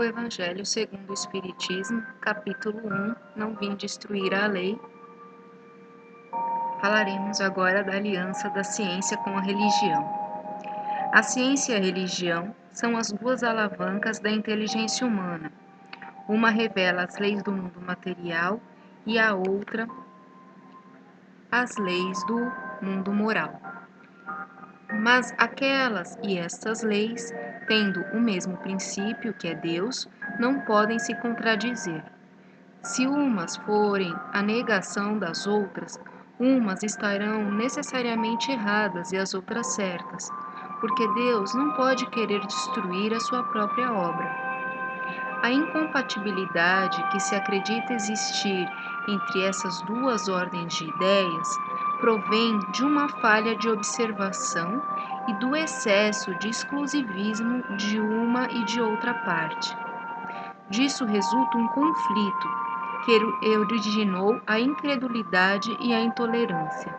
O Evangelho segundo o Espiritismo, capítulo 1, Não vim destruir a lei. Falaremos agora da aliança da ciência com a religião. A ciência e a religião são as duas alavancas da inteligência humana. Uma revela as leis do mundo material e a outra as leis do mundo moral. Mas aquelas e estas leis, tendo o mesmo princípio, que é Deus, não podem se contradizer. Se umas forem a negação das outras, umas estarão necessariamente erradas e as outras certas, porque Deus não pode querer destruir a sua própria obra. A incompatibilidade que se acredita existir entre essas duas ordens de ideias provém de uma falha de observação e do excesso de exclusivismo de uma e de outra parte. Disso resulta um conflito que originou a incredulidade e a intolerância.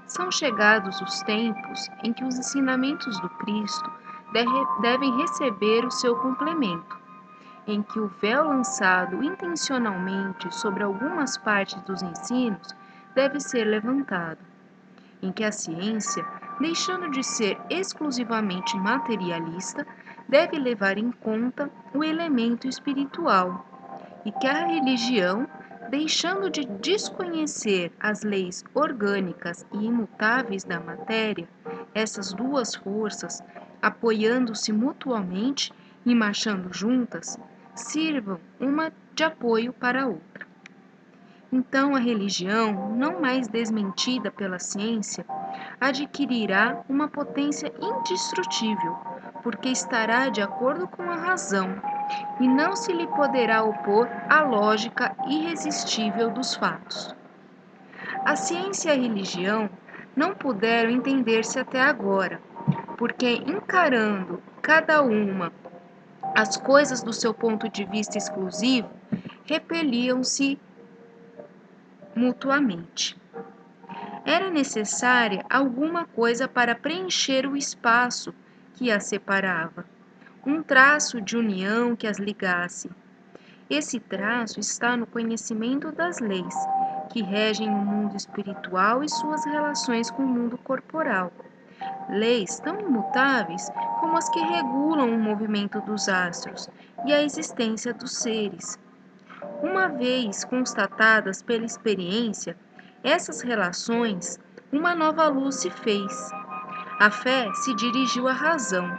São chegados os tempos em que os ensinamentos do Cristo devem receber o seu complemento, em que o véu lançado intencionalmente sobre algumas partes dos ensinos deve ser levantado, em que a ciência, deixando de ser exclusivamente materialista, deve levar em conta o elemento espiritual, e que a religião, deixando de desconhecer as leis orgânicas e imutáveis da matéria, essas duas forças, apoiando-se mutuamente e marchando juntas, sirvam uma de apoio para a outra. Então a religião, não mais desmentida pela ciência, adquirirá uma potência indestrutível, porque estará de acordo com a razão, e não se lhe poderá opor à lógica irresistível dos fatos. A ciência e a religião não puderam entender-se até agora, porque encarando cada uma as coisas do seu ponto de vista exclusivo, repeliam-se mutuamente. Era necessária alguma coisa para preencher o espaço que as separava, um traço de união que as ligasse. Esse traço está no conhecimento das leis, que regem o mundo espiritual e suas relações com o mundo corporal. Leis tão imutáveis como as que regulam o movimento dos astros e a existência dos seres. Uma vez constatadas pela experiência, essas relações, uma nova luz se fez. A fé se dirigiu à razão.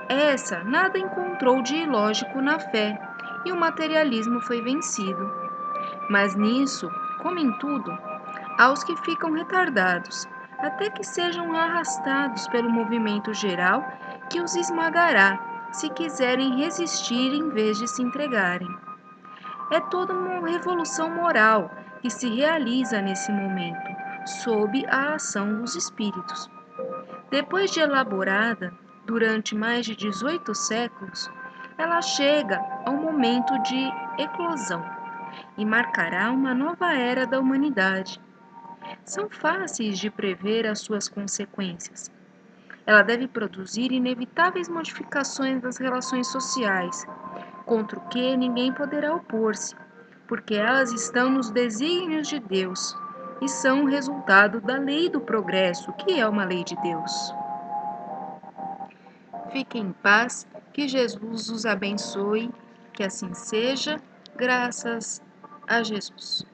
Essa nada encontrou de ilógico na fé, e o materialismo foi vencido. Mas nisso, como em tudo, há os que ficam retardados, até que sejam arrastados pelo movimento geral que os esmagará, se quiserem resistir em vez de se entregarem. É toda uma revolução moral que se realiza nesse momento, sob a ação dos espíritos. Depois de elaborada durante mais de 18 séculos, ela chega ao momento de eclosão e marcará uma nova era da humanidade. São fáceis de prever as suas consequências. Ela deve produzir inevitáveis modificações das relações sociais, contra o que ninguém poderá opor-se, porque elas estão nos desígnios de Deus e são o resultado da lei do progresso, que é uma lei de Deus. Fiquem em paz, que Jesus os abençoe, que assim seja, graças a Jesus.